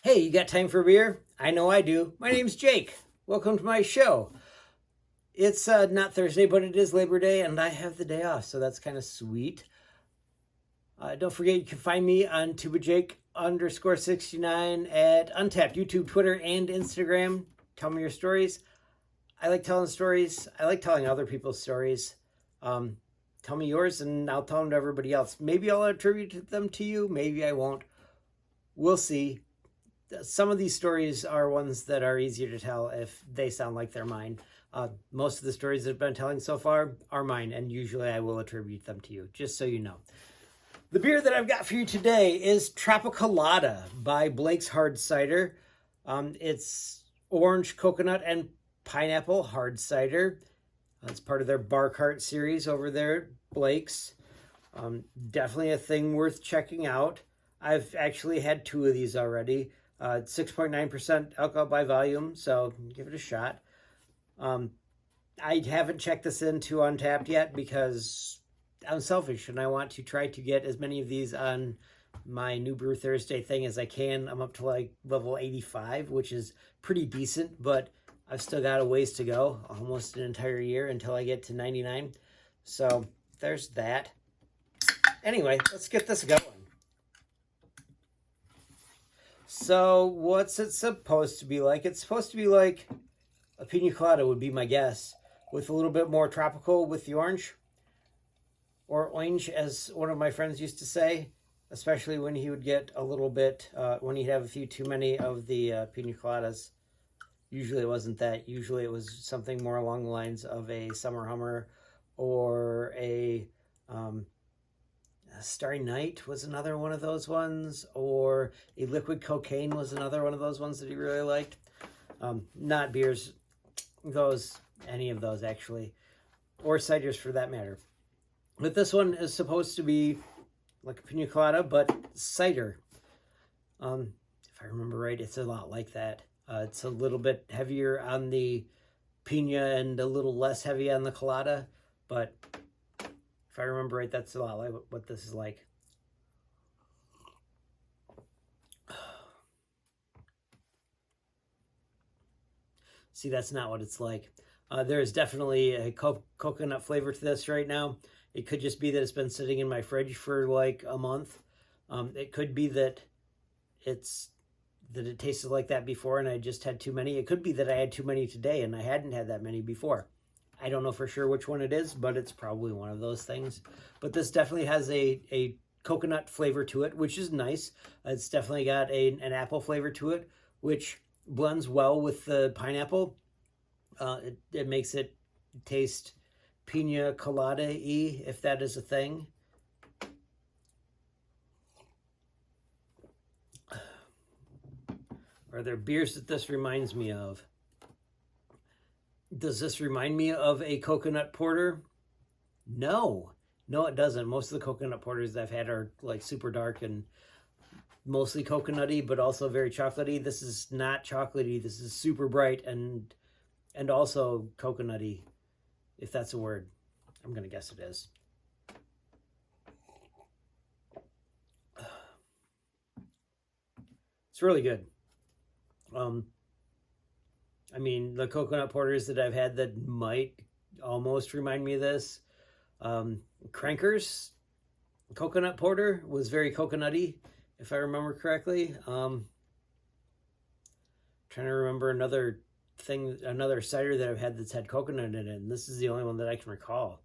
Hey, you got time for a beer? I know I do. My name's Jake. Welcome to my show. It's not Thursday, but it is Labor Day, and I have the day off, so that's kind of sweet. Don't forget, you can find me on tubajake_69 at Untapped, YouTube, Twitter, and Instagram. Tell me your stories. I like telling stories. I like telling other people's stories. Tell me yours, and I'll tell them to everybody else. Maybe I'll attribute them to you. Maybe I won't. We'll see. Some of these stories are ones that are easier to tell if they sound like they're mine. Most of the stories that I've been telling so far are mine, and usually I will attribute them to you, just so you know. The beer that I've got for you today is Tropicolada by Blake's Hard Cider. It's orange, coconut, and pineapple hard cider. It's part of their Bar Cart series over there at Blake's. Definitely a thing worth checking out. I've actually had 2 of these already. 6.9% alcohol by volume, so give it a shot. I haven't checked this into Untapped yet because I'm selfish and I want to try to get as many of these on my New Brew Thursday thing as I can. I'm up to like level 85, which is pretty decent, but I've still got a ways to go, almost an entire year until I get to 99. So there's that. Anyway, let's get this going. So what's it supposed to be like? It's supposed to be like a pina colada would be my guess, with a little bit more tropical with the orange, or orange as one of my friends used to say, especially when he would get a little bit, when he'd have a few too many of the pina coladas. Usually it wasn't that. Usually it was something more along the lines of a Summer Hummer or a Starry Night was another one of those ones, or a Liquid Cocaine was another one of those ones that he really liked. Not beers, any of those actually, or ciders for that matter. But this one is supposed to be like a pina colada, but cider. If I remember right, it's a lot like that. It's a little bit heavier on the pina and a little less heavy on the colada, but if I remember right, that's a lot like what this is like. See, that's not what it's like. There is definitely a coconut flavor to this right now. It could just be that it's been sitting in my fridge for like a month. It could be that it tasted like that before and I just had too many. It could be that I had too many today and I hadn't had that many before. I don't know for sure which one it is, but it's probably one of those things. But this definitely has a coconut flavor to it, which is nice. It's definitely got an apple flavor to it, which blends well with the pineapple. It makes it taste pina colada-y, if that is a thing. Are there beers that this reminds me of? Does this remind me of a coconut porter? No, it doesn't. Most of the coconut porters I've had are like super dark and mostly coconutty, but also very chocolatey. This is not chocolatey. This is super bright and also coconutty, if that's a word. I'm gonna guess it is. It's really good. I mean, the coconut porters that I've had that might almost remind me of this. Cranker's coconut porter was very coconutty, if I remember correctly. Trying to remember another cider that I've had that's had coconut in it, and this is the only one that I can recall.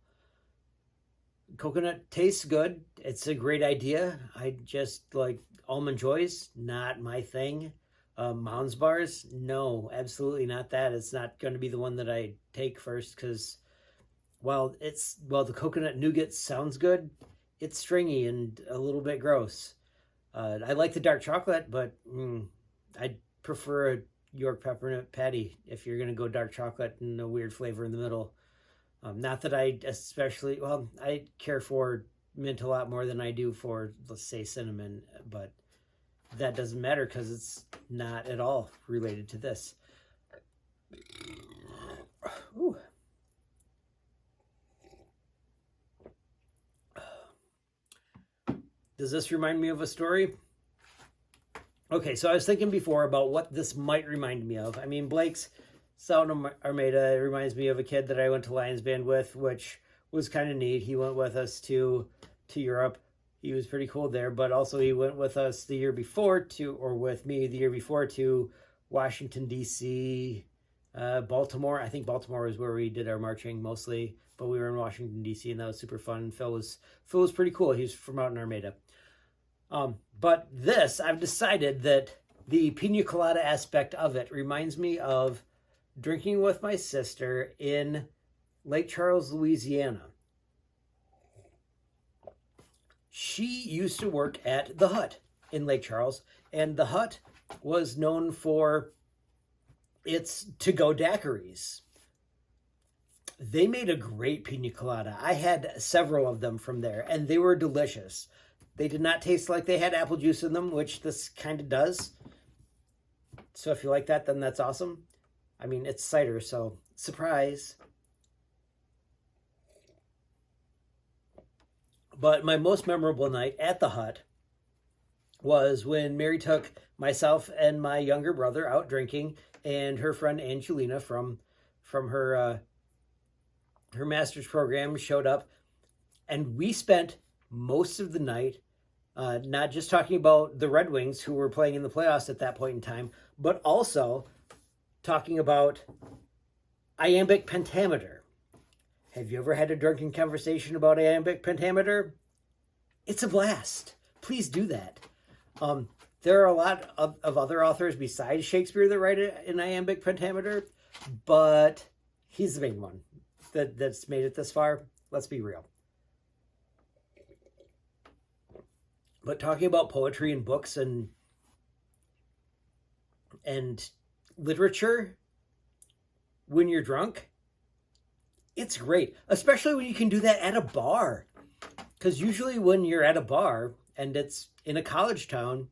Coconut tastes good. It's a great idea. I just like Almond Joys, not my thing. Mounds bars, no, absolutely not that. It's not going to be the one that I take first because while the coconut nougat sounds good, it's stringy and a little bit gross. I like the dark chocolate, but I'd prefer a York peppermint patty if you're going to go dark chocolate and a weird flavor in the middle. Not that I especially, well, I care for mint a lot more than I do for, let's say, cinnamon, but that doesn't matter because it's not at all related to this. Ooh. Does this remind me of a story? Okay, so I was thinking before about what this might remind me of. I mean, Blake's Sound Armada reminds me of a kid that I went to Lions Band with, which was kind of neat. He went with us to Europe. He was pretty cool there, but also he went with us the year before to, or with me the year before to Washington, D.C., Baltimore. I think Baltimore is where we did our marching mostly, but we were in Washington, D.C., and that was super fun. Phil was pretty cool. He's from out in Armada. But this, I've decided that the pina colada aspect of it reminds me of drinking with my sister in Lake Charles, Louisiana. She used to work at the Hut in Lake Charles, and the Hut was known for its to-go daiquiris. They made a great pina colada. I had several of them from there, and they were delicious. They did not taste like they had apple juice in them, which this kind of does. So if you like that, then that's awesome. I mean, it's cider, so surprise. But my most memorable night at the Hut was when Mary took myself and my younger brother out drinking, and her friend Angelina from her master's program showed up, and we spent most of the night not just talking about the Red Wings, who were playing in the playoffs at that point in time, but also talking about iambic pentameter. Have you ever had a drunken conversation about iambic pentameter? It's a blast. Please do that. There are a lot of other authors besides Shakespeare that write an iambic pentameter, but he's the main one that's made it this far. Let's be real. But talking about poetry and books and literature when you're drunk, it's great, especially when you can do that at a bar. Because usually when you're at a bar and it's in a college town,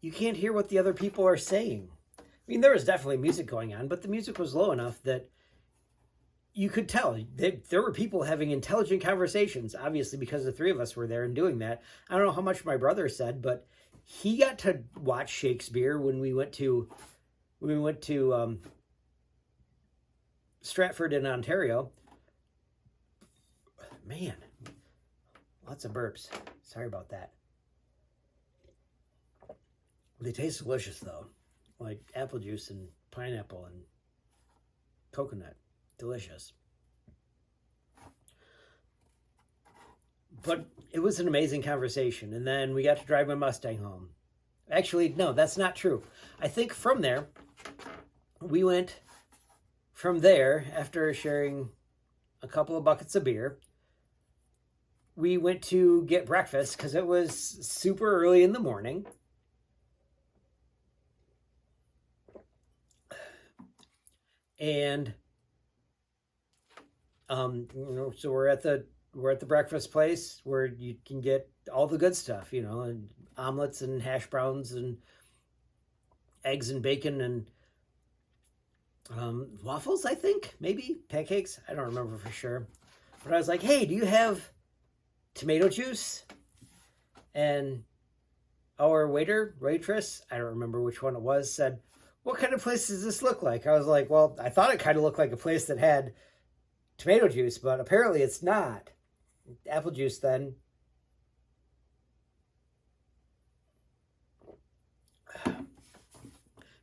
you can't hear what the other people are saying. I mean, there was definitely music going on, but the music was low enough that you could tell there were people having intelligent conversations, obviously, because the three of us were there and doing that. I don't know how much my brother said, but he got to watch Shakespeare when we went to Stratford in Ontario. Man, lots of burps. Sorry about that. They taste delicious, though. Like apple juice and pineapple and coconut. Delicious. But it was an amazing conversation. And then we got to drive my Mustang home. Actually, no, that's not true. I think from there, we went from there, after sharing a couple of buckets of beer, we went to get breakfast because it was super early in the morning. And so we're at the breakfast place where you can get all the good stuff, and omelets and hash browns and eggs and bacon and waffles, I think, maybe pancakes. I don't remember for sure. But I was like, hey, do you have tomato juice? And our waitress, I don't remember which one it was, said, what kind of place does this look like? I was like, well, I thought it kind of looked like a place that had tomato juice, but apparently it's not. Apple juice then.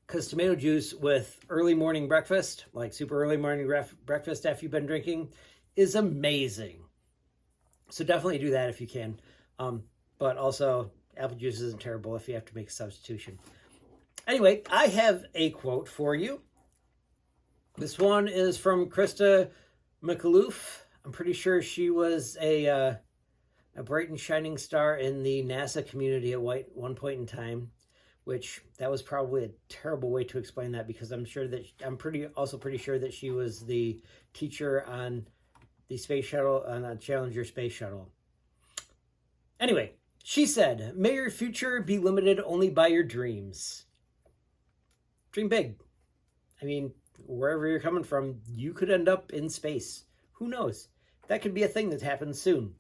Because tomato juice with early morning breakfast, like super early morning breakfast after you've been drinking, is amazing. So definitely do that if you can. But also, apple juice isn't terrible if you have to make a substitution. Anyway, I have a quote for you. This one is from Krista McAloof. I'm pretty sure she was a bright and shining star in the NASA community at one point in time, which that was probably a terrible way to explain that, because I'm pretty sure that she was the teacher on the space shuttle, on a Challenger space shuttle. Anyway, she said, "May your future be limited only by your dreams." Dream big. I mean, wherever you're coming from, you could end up in space. Who knows? That could be a thing that happens soon.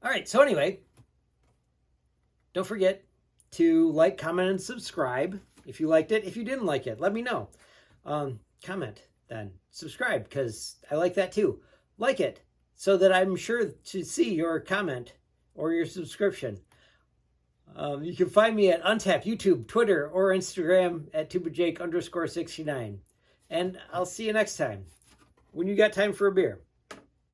All right, so anyway, don't forget to like, comment, and subscribe if you liked it. If you didn't like it, let me know. Comment then. Subscribe, because I like that too. Like it so that I'm sure to see your comment or your subscription. You can find me at Untapped, YouTube, Twitter, or Instagram at tubajake_69. And I'll see you next time when you got time for a beer.